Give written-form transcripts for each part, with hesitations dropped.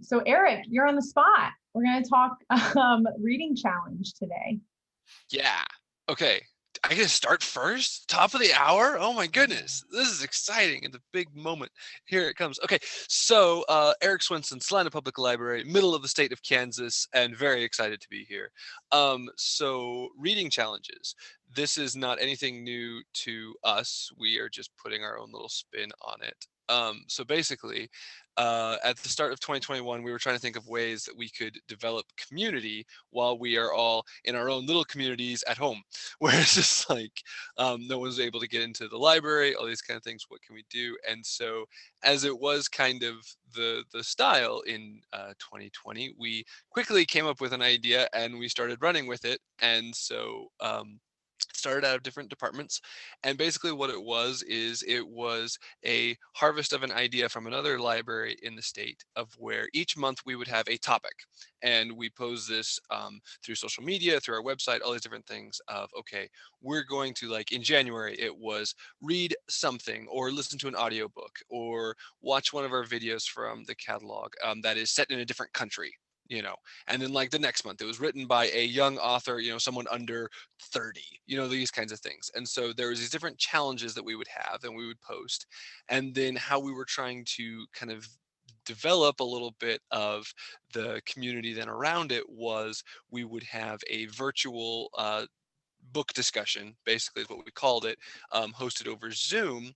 So Eric, you're on the spot. We're going to talk reading challenge today. Yeah. Okay. I get to start first? Top of the hour? Oh my Yeah. goodness. This is exciting. It's a big moment. Here it comes. Okay. So, Eric Swinson, Salina Public Library, middle of the state of Kansas, and very excited to be here. So, reading challenges. This is not anything new to us. We are just putting our own little spin on it. So basically, at the start of 2021, we were trying to think of ways that we could develop community while we are all in our own little communities at home, where it's just like no one's able to get into the library, all these kind of things. What can we do? And so, as it was kind of the style in 2020, we quickly came up with an idea and we started running with it. And so. Started out of different departments, and basically what it was is it was a harvest of an idea from another library in the state, of where each month we would have a topic, and we pose this through social media, through our website, all these different things of, okay, we're going to, like in January it was read something or listen to an audiobook or watch one of our videos from the catalog that is set in a different country, and then like the next month it was written by a young author, someone under 30, these kinds of things. And so there was these different challenges that we would have and we would post, and then how we were trying to kind of develop a little bit of the community then around it was we would have a virtual book discussion, basically is what we called it, hosted over Zoom.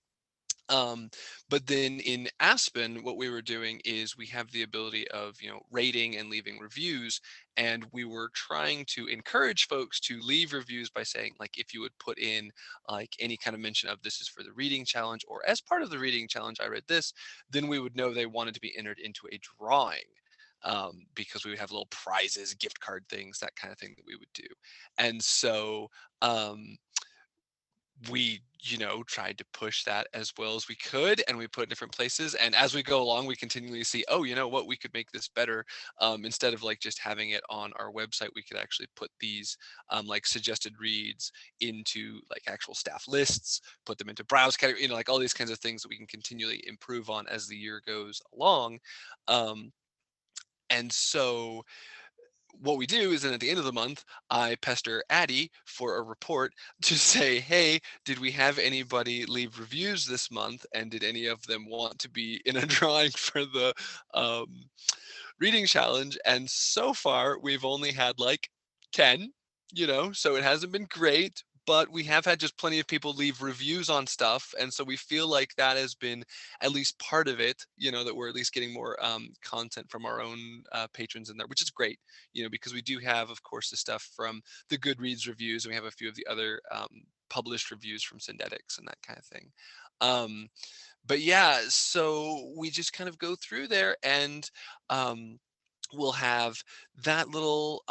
But then in Aspen, what we were doing is we have the ability of, rating and leaving reviews. And we were trying to encourage folks to leave reviews by saying, like, if you would put in like any kind of mention of this is for the reading challenge, or as part of the reading challenge, I read this, then we would know they wanted to be entered into a drawing. Because we would have little prizes, gift card things, that kind of thing that we would do. And so, we tried to push that as well as we could, and we put in different places, and as we go along we continually see, oh, you know what, we could make this better. Instead of like just having it on our website, we could actually put these like suggested reads into like actual staff lists, put them into browse category, like all these kinds of things that we can continually improve on as the year goes along. Um, and so what we do is then at the end of the month, I pester Addie for a report to say, hey, did we have anybody leave reviews this month? And did any of them want to be in a drawing for the reading challenge? And so far, we've only had like 10, so it hasn't been great. But we have had just plenty of people leave reviews on stuff. And so we feel like that has been at least part of it, that we're at least getting more content from our own patrons in there, which is great, because we do have, of course, the stuff from the Goodreads reviews, and we have a few of the other published reviews from Syndetics and that kind of thing. Um, but yeah, so we just kind of go through there, and um, we'll have that little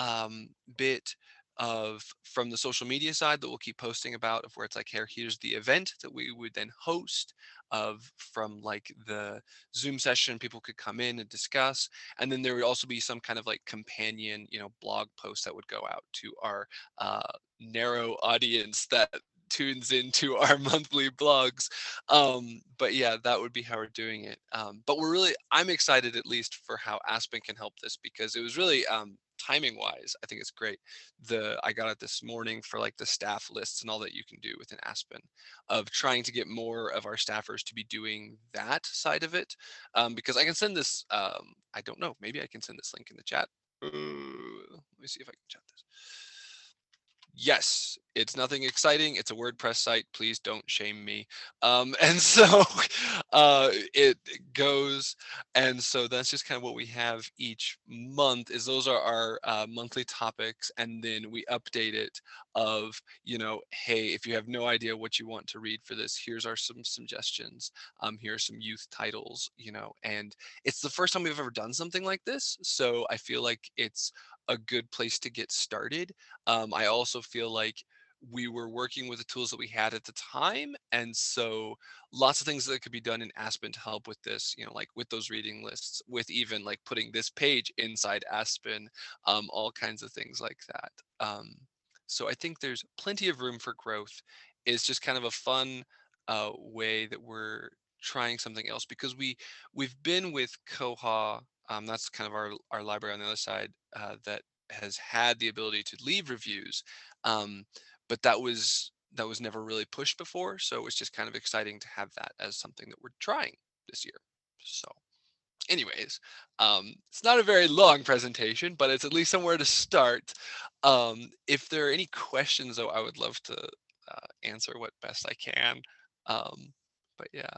bit of from the social media side that we'll keep posting about, of where it's like, here, here's the event that we would then host, of from like the Zoom session, people could come in and discuss. And then there would also be some kind of like companion, blog post that would go out to our narrow audience that tunes into our monthly blogs. But yeah, that would be how we're doing it. But I'm excited at least for how Aspen can help this, because it was really timing wise, I think it's great. I got it this morning for like the staff lists and all that you can do within Aspen, of trying to get more of our staffers to be doing that side of it. Because I can send this, I don't know, maybe I can send this link in the chat. Let me see if I can chat this. Yes, it's nothing exciting. It's a WordPress site. Please don't shame me. And so it goes, and so that's just kind of what we have each month. Is those are our monthly topics, and then we update it of, hey, if you have no idea what you want to read for this, here's some suggestions. Here are some youth titles, and it's the first time we've ever done something like this, so I feel like it's a good place to get started. I also feel like we were working with the tools that we had at the time. And so lots of things that could be done in Aspen to help with this, like with those reading lists, with even like putting this page inside Aspen, all kinds of things like that. So I think there's plenty of room for growth. It's just kind of a fun way that we're trying something else, because we've been with Koha That's kind of our library on the other side that has had the ability to leave reviews, but that was never really pushed before. So it was just kind of exciting to have that as something that we're trying this year. So, anyways, it's not a very long presentation, but it's at least somewhere to start. If there are any questions, though, I would love to answer what best I can. But yeah,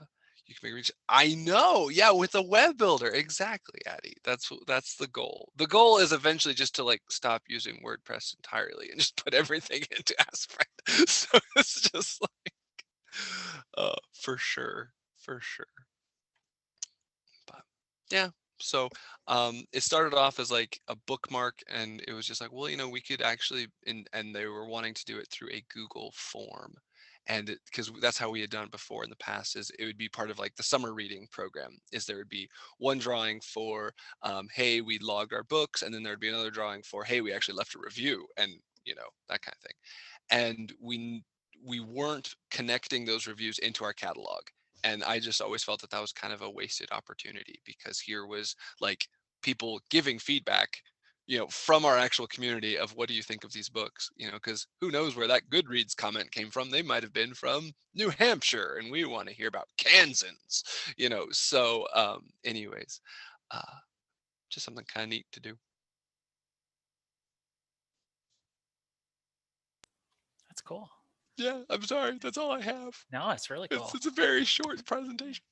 you can reach. I know, yeah, with a web builder, exactly, Addie. That's the goal. The goal is eventually just to like stop using WordPress entirely and just put everything into Aspen. So it's just like, for sure, for sure. But yeah, so it started off as like a bookmark, and it was just like, well, we could actually, and they were wanting to do it through a Google form, and because that's how we had done it before in the past, is it would be part of like the summer reading program. Is there would be one drawing for, hey, we logged our books, and then there'd be another drawing for, hey, we actually left a review, and that kind of thing. And we weren't connecting those reviews into our catalog. And I just always felt that that was kind of a wasted opportunity, because here was like people giving feedback, from our actual community of what do you think of these books, because who knows where that Goodreads comment came from. They might have been from New Hampshire, and we want to hear about Kansans, So anyways, just something kind of neat to do. That's cool. Yeah, I'm sorry. That's all I have. No, it's really cool. It's a very short presentation.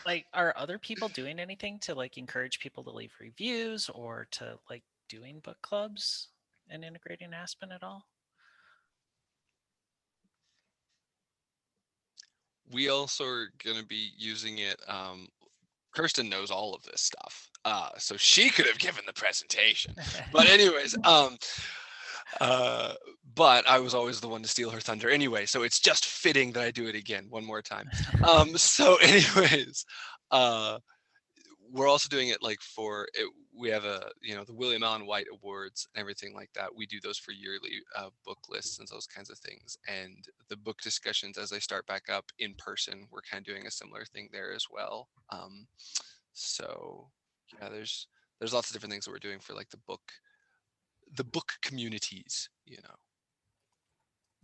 Like, are other people doing anything to like encourage people to leave reviews, or to like doing book clubs and integrating Aspen at all? We also are going to be using it. Kirsten knows all of this stuff, so she could have given the presentation. But anyways, but I was always the one to steal her thunder anyway, so it's just fitting that I do it again one more time. So anyways, we're also doing it like for it. We have the William Allen White Awards and everything like that. We do those for yearly book lists and those kinds of things. And the book discussions, as they start back up in person, we're kind of doing a similar thing there as well. So yeah, there's lots of different things that we're doing for like the book communities.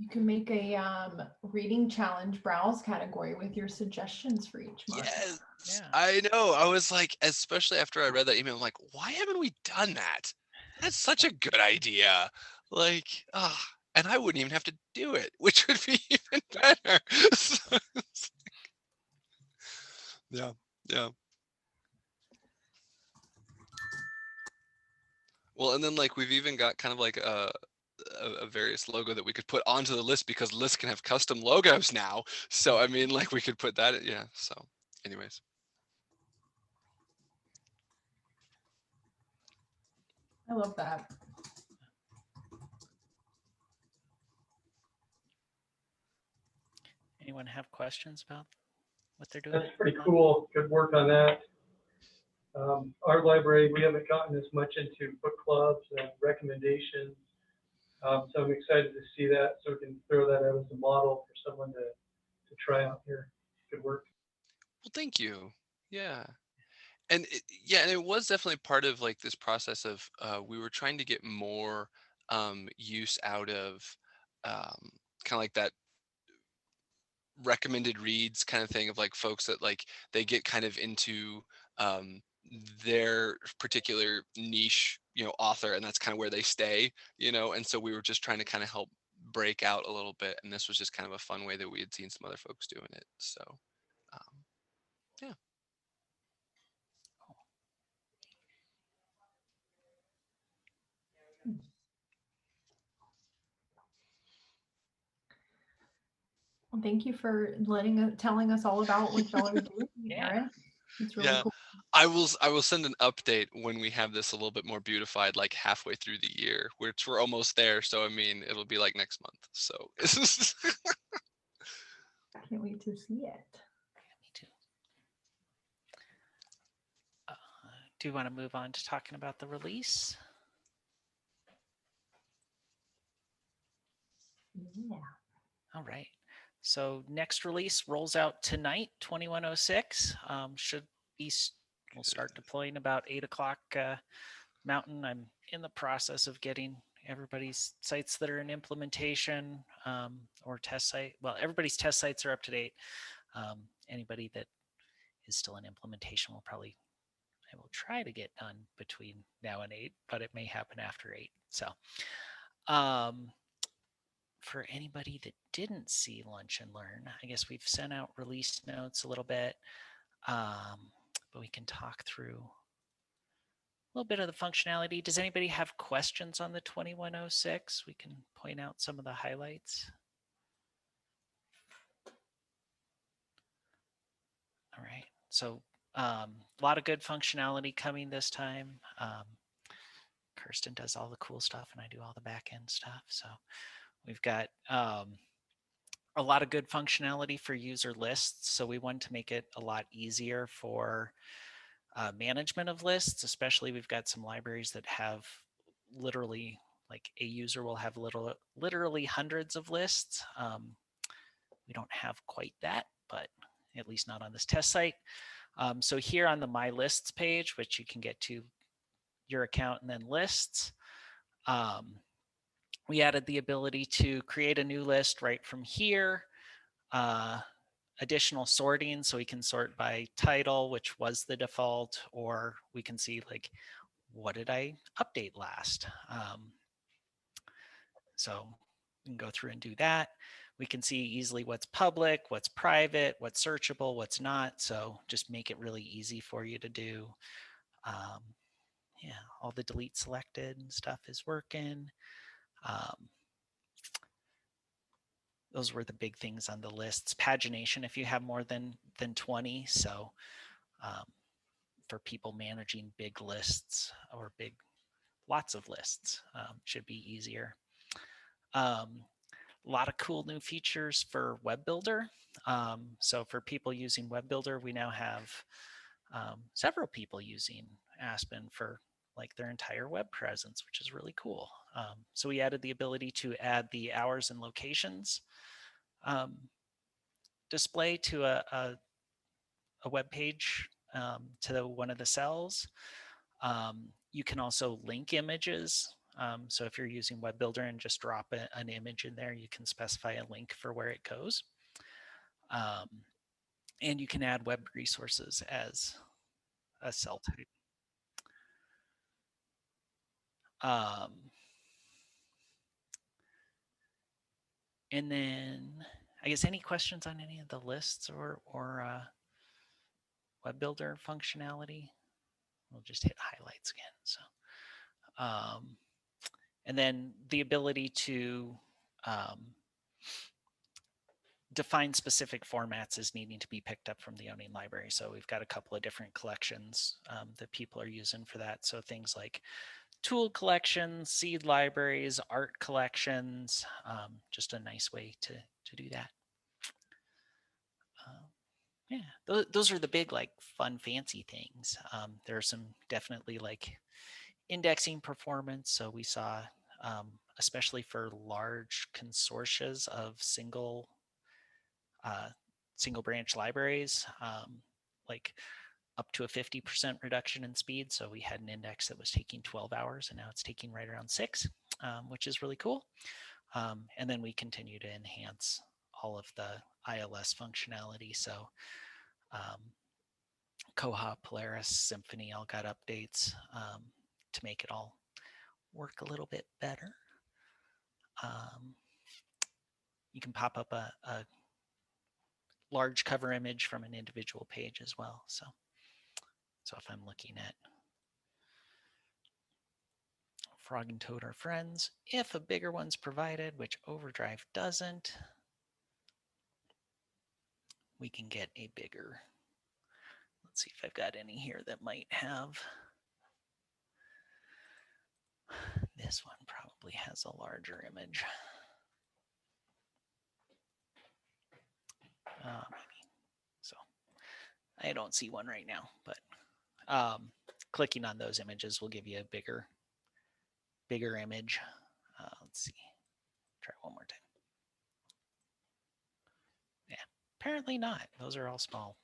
You can make a reading challenge browse category with your suggestions for each month. Yes, Yeah. I know. I was like, especially after I read that email, I'm like, why haven't we done that? That's such a good idea. Like, and I wouldn't even have to do it, which would be even better. So yeah, yeah. Well, and then like we've even got kind of like a various logo that we could put onto the list, because lists can have custom logos now. So I mean, like we could put that, yeah. So anyways. I love that. Anyone have questions about what they're doing? That's pretty cool. Good work on that. Our library, we haven't gotten as much into book clubs and recommendations. So I'm excited to see that, so we can throw that out as a model for someone to try out here. Good work. Well, thank you. Yeah. And it was definitely part of like this process of we were trying to get more use out of kind of like that recommended reads kind of thing, of like folks that like they get kind of into their particular niche, author, and that's kind of where they stay, and so we were just trying to kind of help break out a little bit, and this was just kind of a fun way that we had seen some other folks doing it. So yeah. Well, thank you for telling us all about what y'all are doing. Yeah. Eric. It's really Yeah. cool. I will send an update when we have this a little bit more beautified, like halfway through the year, which we're almost there. So I mean, it'll be like next month. So Can't wait to see it. Me too. Do you want to move on to talking about the release? Yeah. All right. So next release rolls out tonight, 2106. Should be We'll start deploying about 8 o'clock Mountain. I'm in the process of getting everybody's sites that are in implementation or test site. Well, everybody's test sites are up to date. Anybody that is still in implementation I will try to get done between now and 8, but it may happen after 8. So for anybody that didn't see Lunch and Learn, I guess we've sent out release notes a little bit, but we can talk through a little bit of the functionality. Does anybody have questions on the 2106? We can point out some of the highlights. All right, so a lot of good functionality coming this time. Kirsten does all the cool stuff and I do all the back end stuff. So we've got a lot of good functionality for user lists. So we want to make it a lot easier for management of lists, especially we've got some libraries that have literally, like a user will have literally hundreds of lists. We don't have quite that, but at least not on this test site. So here on the My Lists page, which you can get to your account and then lists, we added the ability to create a new list right from here. Additional sorting, so we can sort by title, which was the default, or we can see like, what did I update last? So we can go through and do that. We can see easily what's public, what's private, what's searchable, what's not. So just make it really easy for you to do. Yeah, all the delete selected and stuff is working. Those were the big things on the lists. Pagination, if you have more than 20. So for people managing big lists or lots of lists, should be easier. A lot of cool new features for Web Builder. So for people using Web Builder, we now have several people using Aspen for like their entire web presence, which is really cool. So we added the ability to add the hours and locations display to a web page to one of the cells. You can also link images. So if you're using Web Builder and just drop an image in there, you can specify a link for where it goes. And you can add web resources as a cell type. And then I guess any questions on any of the lists or Web Builder functionality? We'll just hit highlights again. So, and then the ability to define specific formats as needing to be picked up from the owning library. So we've got a couple of different collections that people are using for that. So things like tool collections, seed libraries, art collections, just a nice way to do that. Yeah, those are the big, like, fun, fancy things. There are some definitely like indexing performance. So we saw, especially for large consortia of single branch libraries, like up to a 50% reduction in speed. So we had an index that was taking 12 hours and now it's taking right around 6, which is really cool. And then we continue to enhance all of the ILS functionality. So Koha, Polaris, Symphony all got updates to make it all work a little bit better. You can pop up a large cover image from an individual page as well. So if I'm looking at Frog and Toad are friends, if a bigger one's provided, which Overdrive doesn't, we can get a bigger. Let's see if I've got any here that might have. This one probably has a larger image. Maybe. So I don't see one right now, but clicking on those images will give you a bigger image. Let's see. Try one more time. Yeah, apparently not. Those are all small.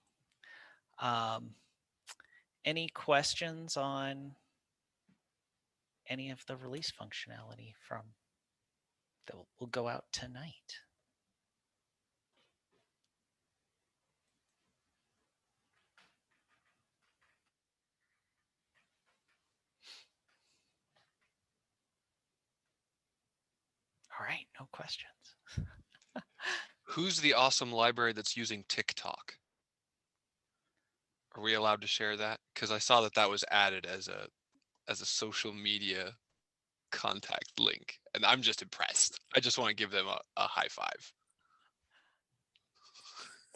any questions on any of the release functionality from that will go out tonight? All right, no questions. Who's the awesome library that's using TikTok? Are we allowed to share that? Because I saw that was added as a social media contact link, and I'm just impressed. I just want to give them a high five.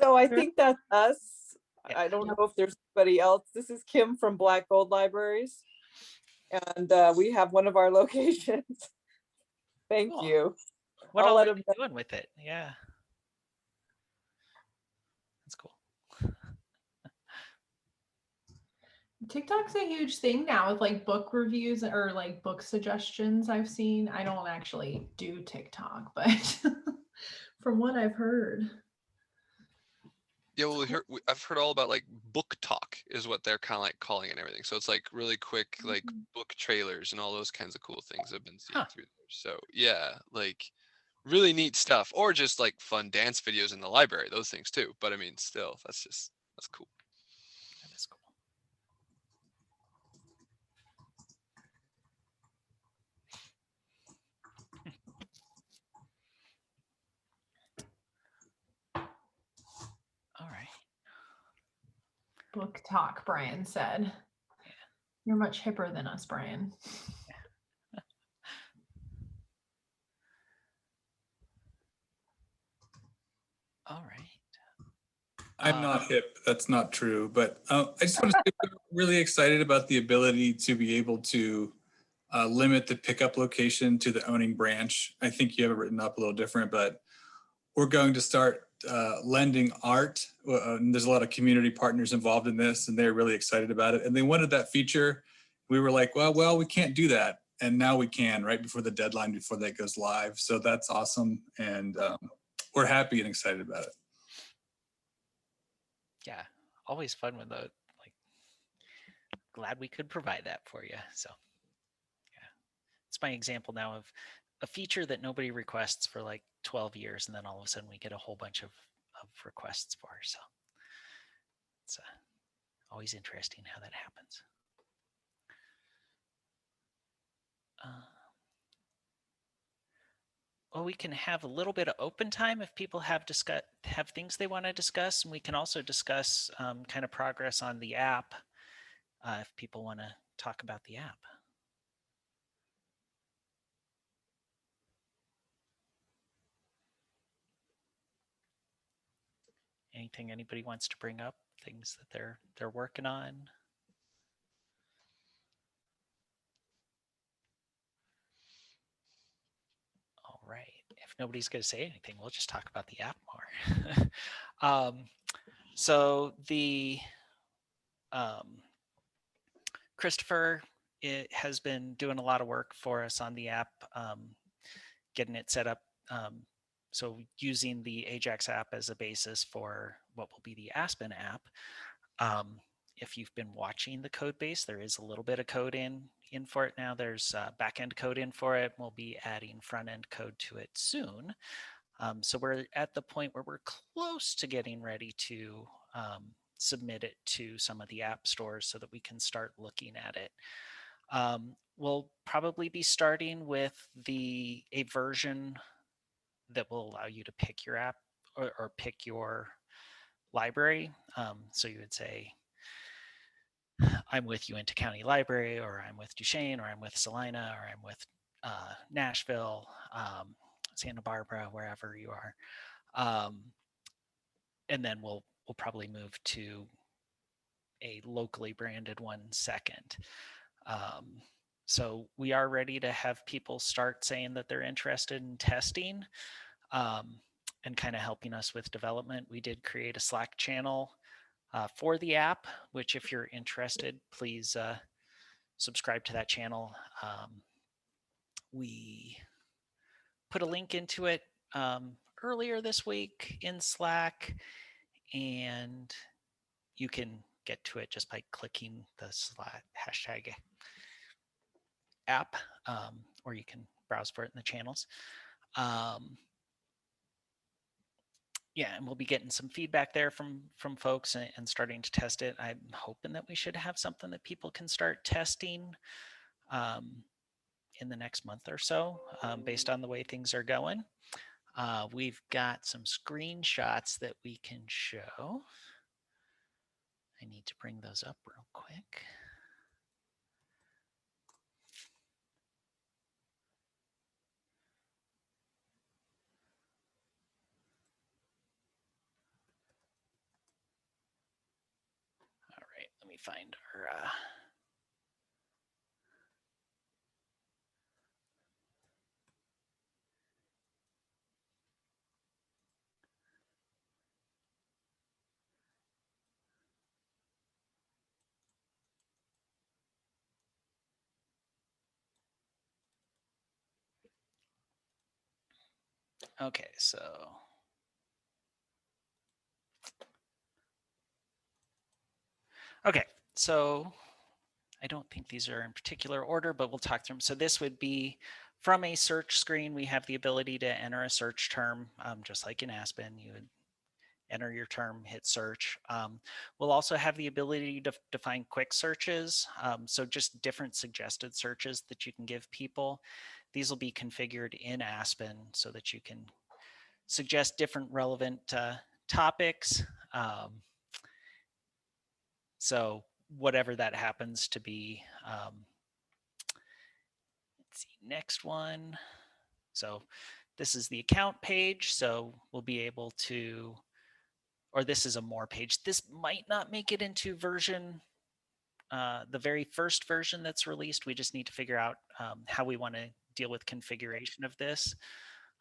So I think that's us. Yeah. I don't know if there's anybody else. This is Kim from Black Gold Libraries. And we have one of our locations. Thank Cool. you. What I'll all let are them you doing with it? Yeah. That's cool. TikTok's a huge thing now with like book reviews or like book suggestions I've seen. I don't actually do TikTok, but from what I've heard. Yeah, well, I've heard all about like book talk is what they're kind of like calling it and everything. So it's like really quick, like book trailers and all those kinds of cool things I've been seeing through there. So yeah, like really neat stuff, or just like fun dance videos in the library, those things too. But I mean, still, that's cool. That is cool. All right. Book talk, Brian said. Yeah. You're much hipper than us, Brian. All right. I'm not hip. That's not true. But I just want to say we're really excited about the ability to be able to limit the pickup location to the owning branch. I think you have it written up a little different, but we're going to start lending art. And there's a lot of community partners involved in this, and they're really excited about it. And they wanted that feature. We were like, well, we can't do that. And now we can, right before the deadline, before that goes live. So that's awesome. And we're happy and excited about it. Yeah, always fun when glad we could provide that for you. So yeah, it's my example now of a feature that nobody requests for like 12 years, and then all of a sudden we get a whole bunch of requests for. So it's always interesting how that happens. Well, we can have a little bit of open time if people have things they want to discuss, and we can also discuss kind of progress on the app if people want to talk about the app. Anything anybody wants to bring up? Things that they're working on? All right. If nobody's going to say anything, we'll just talk about the app more. So the Christopher has been doing a lot of work for us on the app, getting it set up. So using the Ajax app as a basis for what will be the Aspen app. If you've been watching the code base, there is a little bit of code in for it now. There's backend code in for it. We'll be adding front end code to it soon. So we're at the point where we're close to getting ready to submit it to some of the app stores so that we can start looking at it. We'll probably be starting with a version that will allow you to pick your app or pick your library. So you would say, I'm with Uinta County Library, or I'm with Duchesne, or I'm with Salina, or I'm with Nashville, Santa Barbara, wherever you are. And then we'll probably move to a locally branded one second. So we are ready to have people start saying that they're interested in testing and kind of helping us with development. We did create a Slack channel for the app, which if you're interested, please subscribe to that channel. We put a link into it earlier this week in Slack, and you can get to it just by clicking the hashtag app, or you can browse for it in the channels. Yeah, and we'll be getting some feedback there from folks and starting to test it. I'm hoping that we should have something that people can start testing in the next month or so, based on the way things are going. We've got some screenshots that we can show. I need to bring those up real quick. All right, let me find our okay, so okay, so I don't think these are in particular order, but we'll talk through them. So this would be from a search screen. We have the ability to enter a search term, just like in Aspen. You would enter your term, hit search. We'll also have the ability to define quick searches. So just different suggested searches that you can give people. These will be configured in Aspen so that you can suggest different relevant topics. So whatever that happens to be. Let's see, next one. So this is the account page. So we'll be able to, or this is a more page. This might not make it into version, the very first version that's released. We just need to figure out how we want to deal with configuration of this.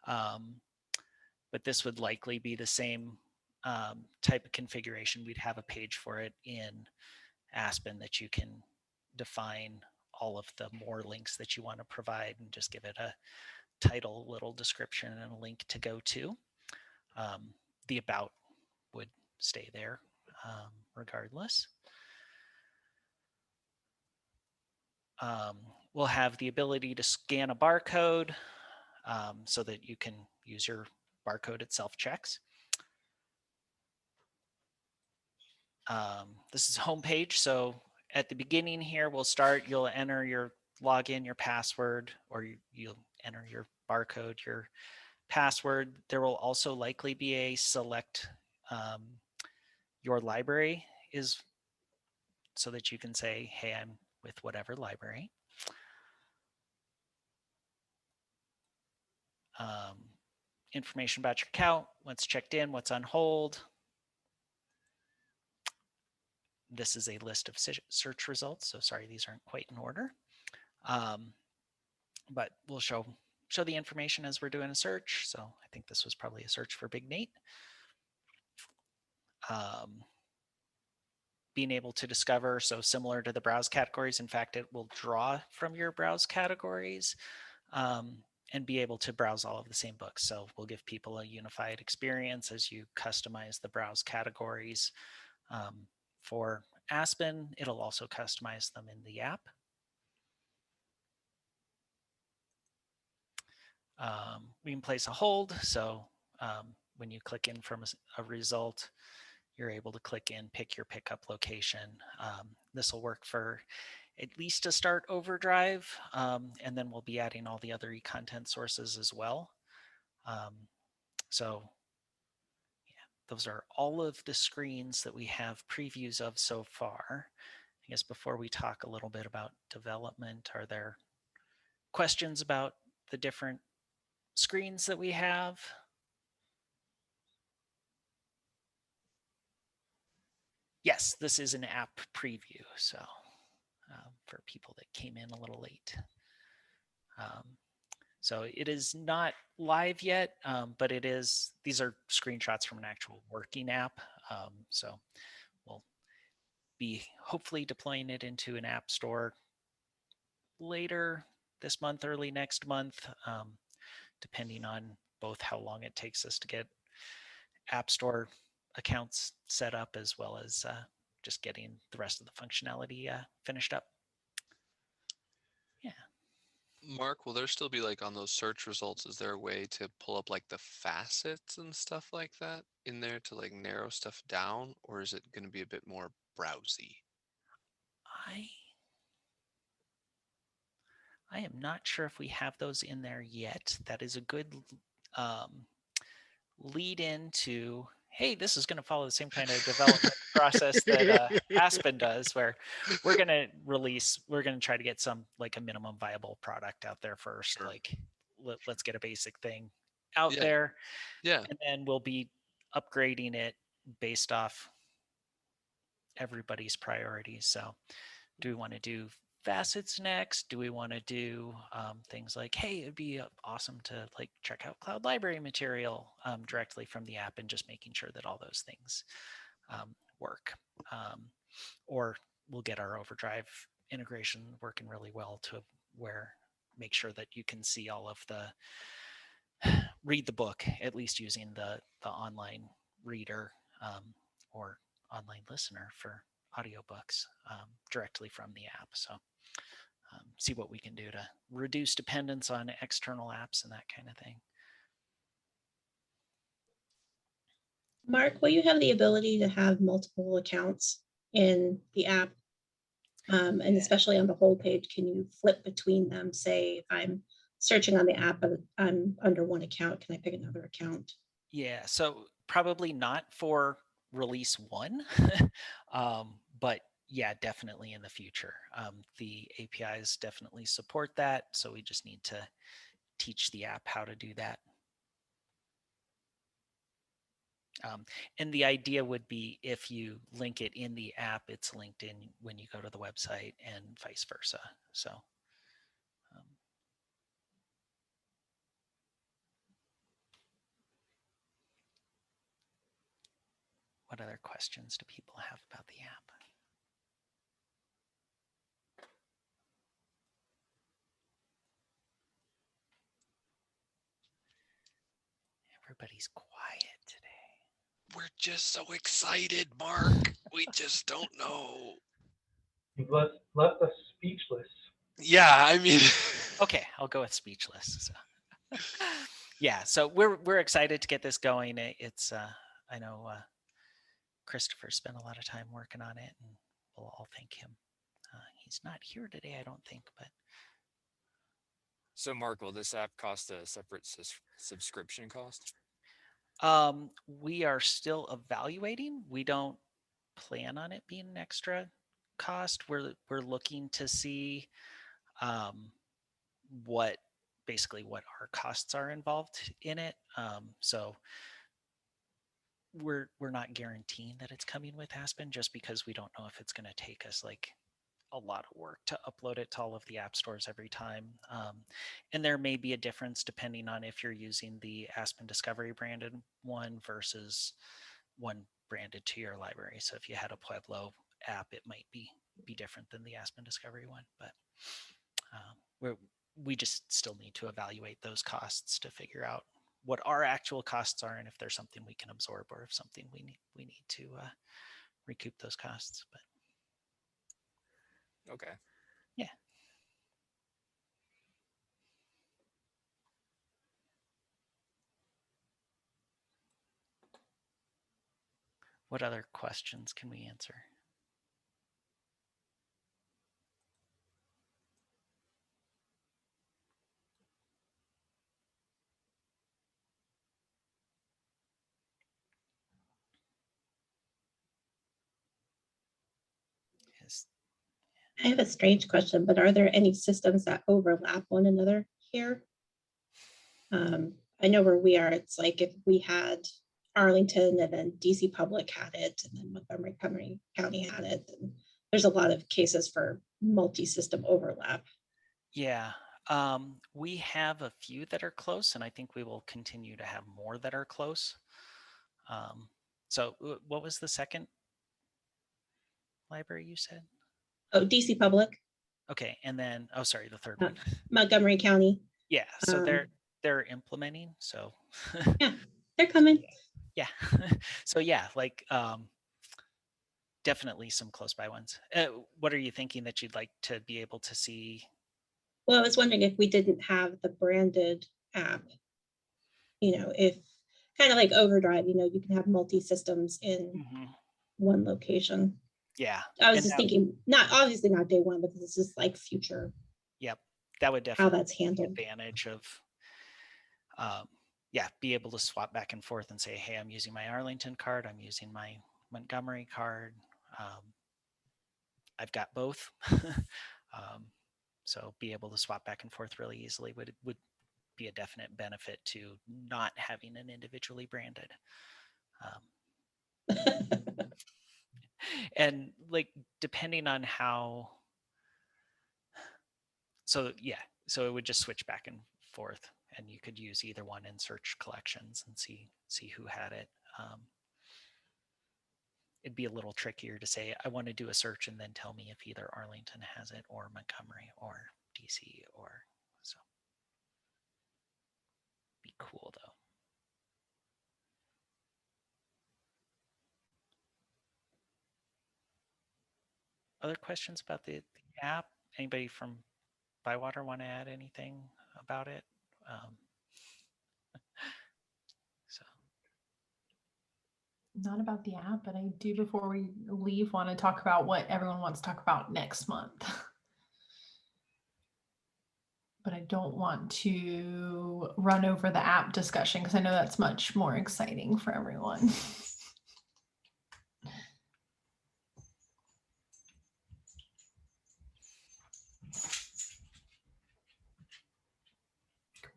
But this would likely be the same type of configuration. We'd have a page for it in Aspen that you can define all of the more links that you want to provide and just give it a title, little description, and a link to go to. The about would stay there regardless. We'll have the ability to scan a barcode so that you can use your barcode at self-checks. This is homepage. So at the beginning here, we'll start, you'll enter your login, your password, or you'll enter your barcode, your password. There will also likely be a select your library is so that you can say, hey, I'm with whatever library. Information about your account, what's checked in, what's on hold. This is a list of search results. So sorry, these aren't quite in order. But we'll show the information as we're doing a search. So I think this was probably a search for Big Nate. Being able to discover, so similar to the browse categories, in fact, it will draw from your browse categories and be able to browse all of the same books. So we'll give people a unified experience as you customize the browse categories. For Aspen, it'll also customize them in the app. We can place a hold. So when you click in from a result, you're able to click in, pick your pickup location. This will work for at least to start Overdrive, and then we'll be adding all the other e-content sources as well. So yeah, those are all of the screens that we have previews of so far. I guess before we talk a little bit about development, are there questions about the different screens that we have? Yes, this is an app preview, so for people that came in a little late. So it is not live yet, but it is, these are screenshots from an actual working app. So we'll be hopefully deploying it into an app store later this month, early next month, depending on both how long it takes us to get App Store accounts set up, as well as just getting the rest of the functionality finished up. Yeah. Mark, will there still be like on those search results, is there a way to pull up like the facets and stuff like that in there to like narrow stuff down, or is it going to be a bit more browsy? I am not sure if we have those in there yet. That is a good lead into, hey, this is going to follow the same kind of development process that Aspen does, where we're going to try to get some like a minimum viable product out there first. Sure. Like let's get a basic thing out Yeah. there. Yeah. And then we'll be upgrading it based off everybody's priorities. So do we want to do facets next? Do we want to do things like, hey, it'd be awesome to like check out cloud library material directly from the app, and just making sure that all those things work. Or we'll get our Overdrive integration working really well to where make sure that you can see all of the read the book, at least using the online reader or online listener for audiobooks directly from the app. So see what we can do to reduce dependence on external apps and that kind of thing. Mark, will you have the ability to have multiple accounts in the app? And especially on the whole page, can you flip between them? Say if I'm searching on the app, but I'm under one account, can I pick another account? Yeah, so probably not for release 1, but yeah, definitely in the future. The APIs definitely support that, so we just need to teach the app how to do that. And the idea would be if you link it in the app, it's linked in when you go to the website and vice versa. So what other questions do people have about the app? Everybody's quiet today. We're just so excited, Mark. We just don't know. You've left us speechless. Yeah, I mean. Okay, I'll go with speechless. So. Yeah, so we're excited to get this going. It's I know Christopher spent a lot of time working on it, and we'll all thank him. He's not here today, I don't think, but. So Mark, will this app cost a separate subscription cost? We are still evaluating. We don't plan on it being an extra cost. We're looking to see what our costs are involved in it. So we're not guaranteeing that it's coming with Aspen, just because we don't know if it's going to take us like a lot of work to upload it to all of the app stores every time. And there may be a difference depending on if you're using the Aspen Discovery branded one versus one branded to your library. So if you had a Pueblo app, it might be different than the Aspen Discovery one, but we just still need to evaluate those costs to figure out what our actual costs are, and if there's something we can absorb, or if something we need to recoup those costs. But okay. Yeah. What other questions can we answer? I have a strange question, but are there any systems that overlap one another here? I know where we are, it's like if we had Arlington and then DC Public had it, and then Montgomery County had it. And there's a lot of cases for multi-system overlap. Yeah, we have a few that are close, and I think we will continue to have more that are close. So what was the second library you said? Oh, DC Public. Okay, and then, oh, sorry, the third one. Montgomery County. Yeah, so they're implementing, so. Yeah, they're coming. Yeah, so yeah, like definitely some close by ones. What are you thinking that you'd like to be able to see? Well, I was wondering if we didn't have the branded app, if kind of like Overdrive, you can have multi-systems in one location. Yeah. I was just thinking, obviously not day one, but this is just like future. Yep. That would how definitely that's handled. advantage of, be able to swap back and forth and say, hey, I'm using my Arlington card. I'm using my Montgomery card. I've got both. So be able to swap back and forth really easily would be a definite benefit to not having an individually branded. And like, depending on how, so it would just switch back and forth, and you could use either one in search collections and see who had it. It'd be a little trickier to say, I want to do a search and then tell me if either Arlington has it or Montgomery or DC or so. Be cool though. Other questions about the app? Anybody from Bywater want to add anything about it? Not about the app, but I do, before we leave, want to talk about what everyone wants to talk about next month. But I don't want to run over the app discussion because I know that's much more exciting for everyone.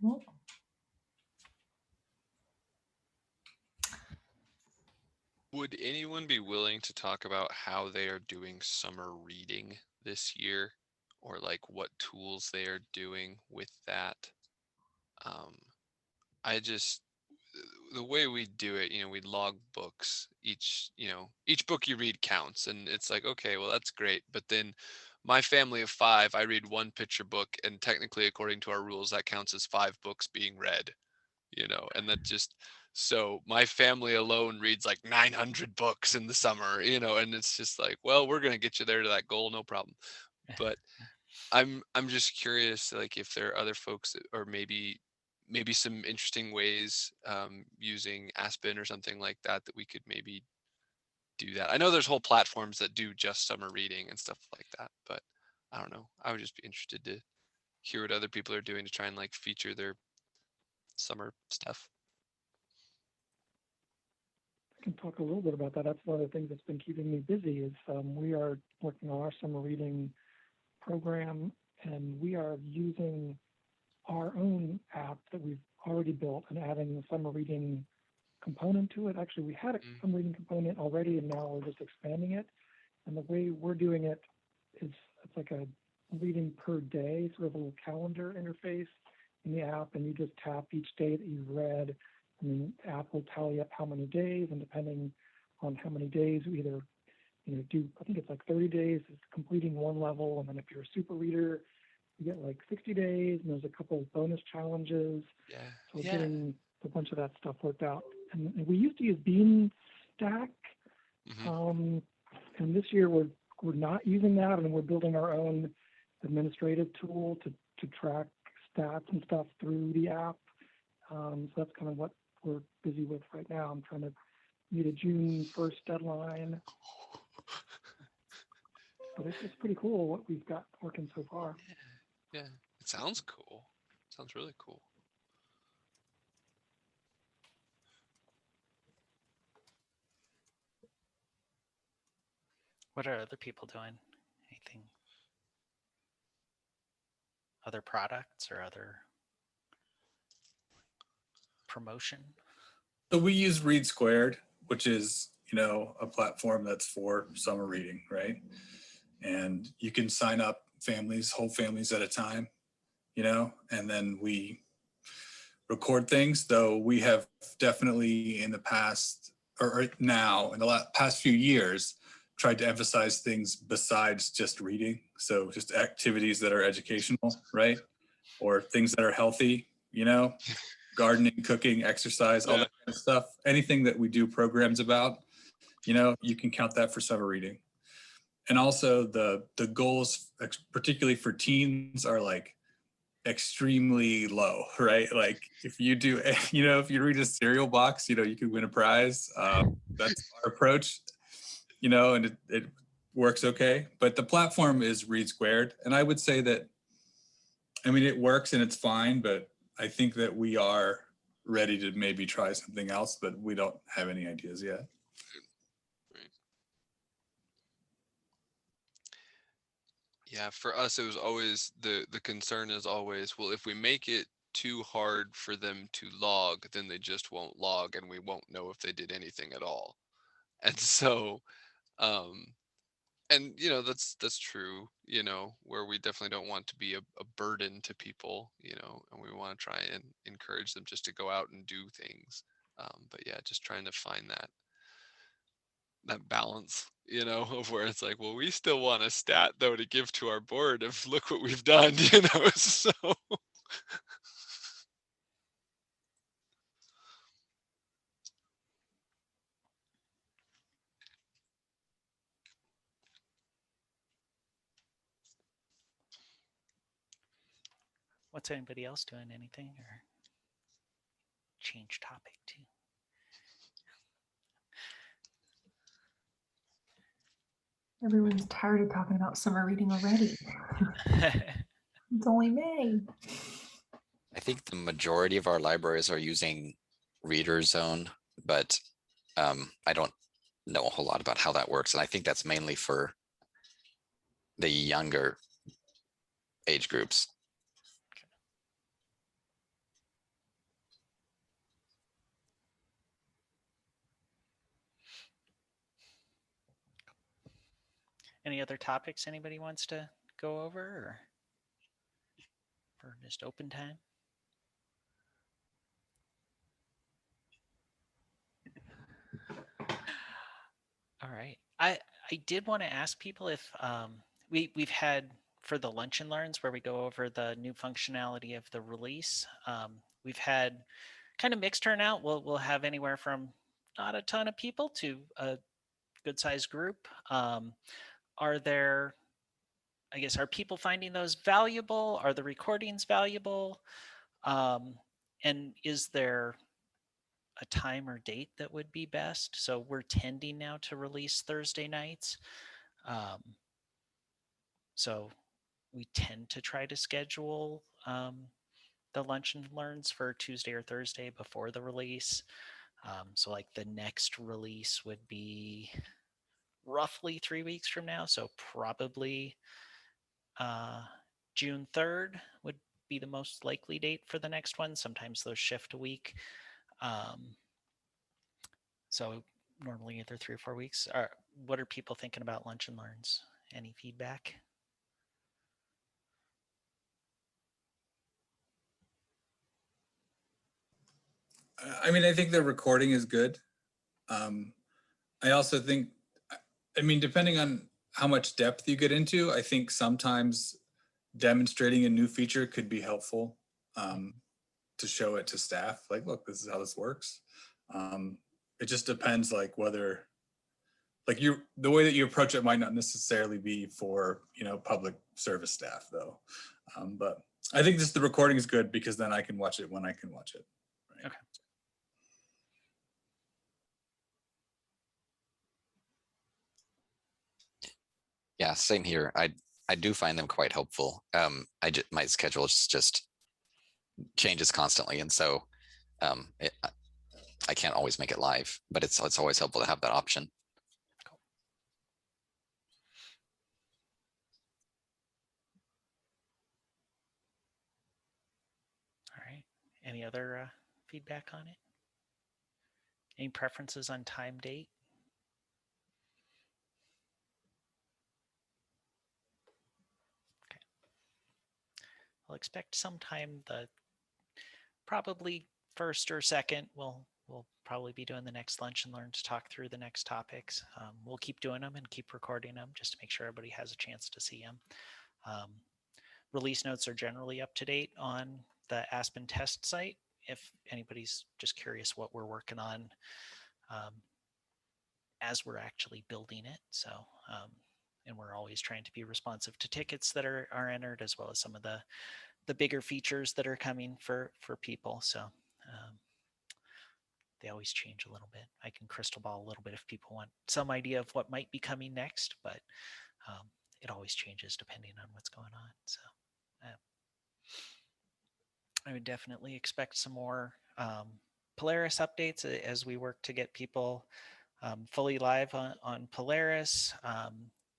Cool. Would anyone be willing to talk about how they are doing summer reading this year, or like what tools they are doing with that? The way we do it, we log books. Each book you read counts, and it's like, okay, well, that's great. But then my family of 5, I read one picture book, and technically, according to our rules, that counts as 5 books being read, and that just, so my family alone reads like 900 books in the summer, and it's just like, well, we're going to get you there to that goal, no problem. But I'm just curious, like, if there are other folks that, or maybe some interesting ways using Aspen or something like that we could maybe do that. I know there's whole platforms that do just summer reading and stuff like that, but I don't know. I would just be interested to hear what other people are doing to try and like feature their summer stuff. I can talk a little bit about that. That's one of the things that's been keeping me busy is we are working on our summer reading program, and we are using our own app that we've already built and adding the summer reading component to it. Actually, we had a summer reading component already, and now we're just expanding it. And the way we're doing it is it's like a reading per day, sort of a little calendar interface in the app, and you just tap each day that you've read, and the app will tally up how many days, and depending on how many days, we either do, I think it's like 30 days is completing one level, and then if you're a super reader, you get like 60 days, and there's a couple of bonus challenges. So we're getting a bunch of that stuff worked out. And we used to use Bean Stack, and this year we're not using that, and we're building our own administrative tool to track stats and stuff through the app. So that's kind of what we're busy with right now. I'm trying to meet a June 1st deadline. But it's pretty cool what we've got working so far. Yeah, it sounds cool. Sounds really cool. What are other people doing? Anything? Other products or other promotion? So we use Read Squared, which is, a platform that's for summer reading, right? And you can sign up whole families at a time, and then we record things, though we have definitely in the past, or now in the past few years, tried to emphasize things besides just reading. So just activities that are educational, right? Or things that are healthy, gardening, cooking, exercise, all that kind of stuff. Anything that we do programs about, you can count that for summer reading. and also the goals, particularly for teens, are like extremely low, right? Like if you do, you know, if you read a cereal box, you know, you could win a prize. That's our approach, you know, and it works okay. But the platform is Read Squared, and I would say that, I mean, it works and it's fine, but I think that we are ready to maybe try something else, but we don't have any ideas yet. Yeah, for us, it was always the concern is always, well, if we make it too hard for them to log, then they just won't log, and we won't know if they did anything at all. And so, um, and you know, that's true. You know, where we definitely don't want to be a burden to people. You know, and we want to try and encourage them just to go out and do things. But yeah, just trying to find that balance, you know, of where it's like, well, we still want a stat though to give to our board of look what we've done, you know. So What's anybody else doing? Anything or change topic too? Everyone's tired of talking about summer reading already. It's only May. I think the majority of our libraries are using Reader Zone, but I don't know a whole lot about how that works. And I think that's mainly for the younger age groups. Any other topics anybody wants to go over, or for just open time? All right. I did want to ask people if we've had for the Luncheon Learns where we go over the new functionality of the release. We've had kind of mixed turnout. We'll have anywhere from not a ton of people to a good sized group. Are there, I guess, are people finding those valuable? Are the recordings valuable? And is there a time or date that would be best? So we're tending now to release Thursday nights. So we tend to try to schedule the Luncheon Learns for Tuesday or Thursday before the release. So like the next release would be roughly 3 weeks from now. So probably June 3rd would be the most likely date for the next one. Sometimes those shift a week. So normally either 3 or 4 weeks. What are people thinking about Luncheon Learns? Any feedback? I mean, I think the recording is good. I also think, I mean, depending on how much depth you get into, I think sometimes demonstrating a new feature could be helpful to show it to staff. Like, look, this is how this works. It just depends, like whether, like the way that you approach it might not necessarily be for, you know, public service staff though. But I think just the recording is good because then I can watch it when I can watch it. Right? Okay. Yeah, same here. I do find them quite helpful. My schedule just changes constantly, and so I can't always make it live, but it's always helpful to have that option. Cool. All right. Any other feedback on it? Any preferences on time, date? I'll expect sometime probably first or second. We'll probably be doing the next Luncheon Learn to talk through the next topics. We'll keep doing them and keep recording them just to make sure everybody has a chance to see them. Release notes are generally up to date on the Aspen test site. If anybody's just curious what we're working on as we're actually building it. So and we're always trying to be responsive to tickets that are entered, as well as some of the bigger features that are coming for people. So they always change a little bit. I can crystal ball a little bit if people want some idea of what might be coming next, but it always changes depending on what's going on. So I would definitely expect some more Polaris updates as we work to get people fully live on Polaris.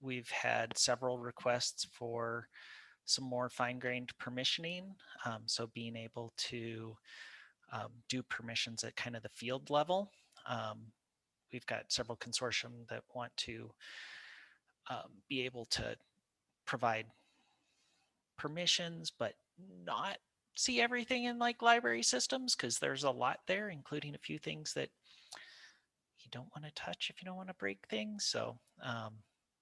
We've had several requests for some more fine-grained permissioning. So being able to do permissions at kind of the field level. We've got several consortium that want to be able to provide permissions, but not see everything in like library systems, because there's a lot there, including a few things that you don't want to touch if you don't want to break things. So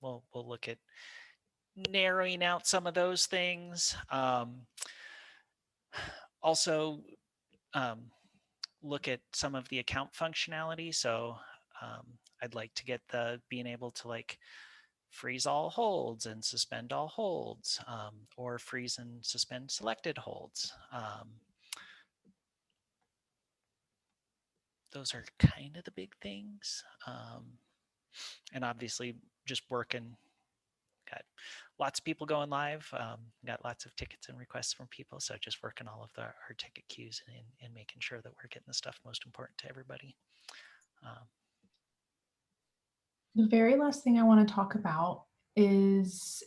we'll look at narrowing out some of those things. Also, look at some of the account functionality. So I'd like to get the being able to like freeze all holds and suspend all holds, or freeze and suspend selected holds. Those are kind of the big things. And obviously just working, got lots of people going live, got lots of tickets and requests from people. So just working all of our ticket queues and making sure that we're getting the stuff most important to everybody. The very last thing I want to talk about is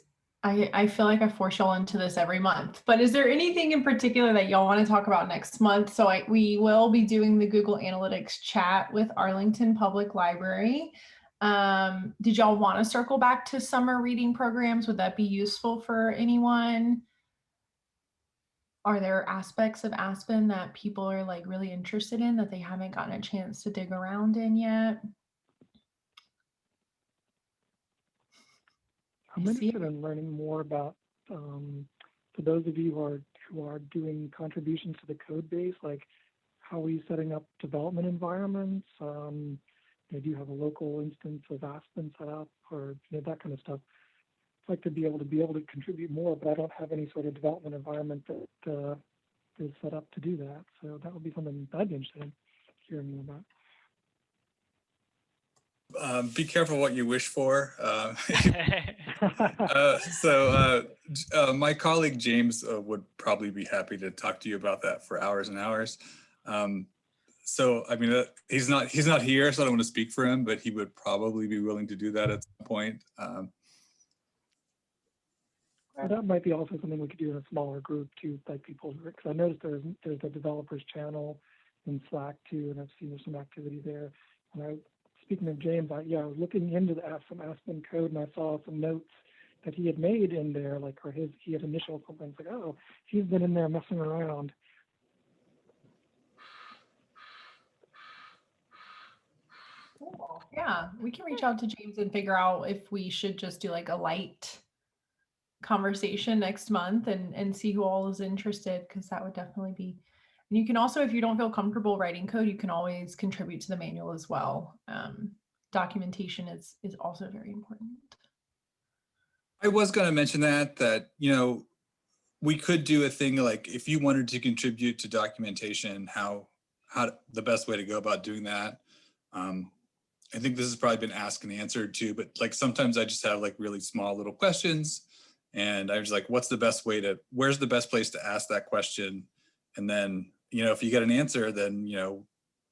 I feel like I force y'all into this every month, but is there anything in particular that y'all want to talk about next month? So we will be doing the Google Analytics chat with Arlington Public Library. Did y'all want to circle back to summer reading programs? Would that be useful for anyone? Are there aspects of Aspen that people are like really interested in that they haven't gotten a chance to dig around in yet? I'm interested in learning more about, for those of you who are doing contributions to the code base, like how are you setting up development environments? Do you have a local instance of Aspen set up, or that kind of stuff? I'd like to be able to contribute more, but I don't have any sort of development environment that is set up to do that. So that would be something I'd be interested in hearing more about. Be careful what you wish for. My colleague James would probably be happy to talk to you about that for hours and hours. So I mean, he's not here, so I don't want to speak for him, but he would probably be willing to do that at some point. That might be also something we could do in a smaller group too, like people, because I noticed there's a developers channel in Slack too, and I've seen there's some activity there. And speaking of James, I was looking into some Aspen Code, and I saw some notes that he had made in there, like, or he had initialed something. It's like, oh, he's been in there messing around. Cool. Yeah, we can reach out to James and figure out if we should just do like a light conversation next month and see who all is interested, because that would definitely be. And you can also, if you don't feel comfortable writing code, you can always contribute to the manual as well. Documentation is also very important. I was going to mention that we could do a thing like if you wanted to contribute to documentation, how the best way to go about doing that. I think this has probably been asked and answered too, but like sometimes I just have like really small little questions, and I was like, where's the best place to ask that question? And then, if you get an answer, then,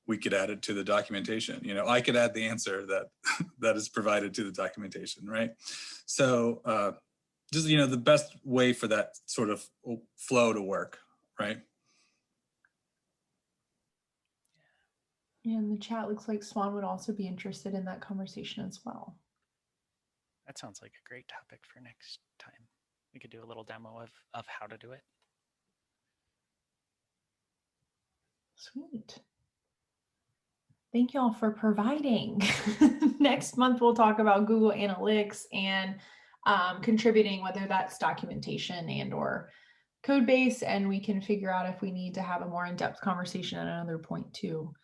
we could add it to the documentation. I could add the answer that is provided to the documentation, right? So just, the best way for that sort of flow to work, right? And the chat looks like Swan would also be interested in that conversation as well. That sounds like a great topic for next time. We could do a little demo of how to do it. Sweet. Thank you all for providing. Next month, we'll talk about Google Analytics and contributing, whether that's documentation and or code base, and we can figure out if we need to have a more in-depth conversation at another point too.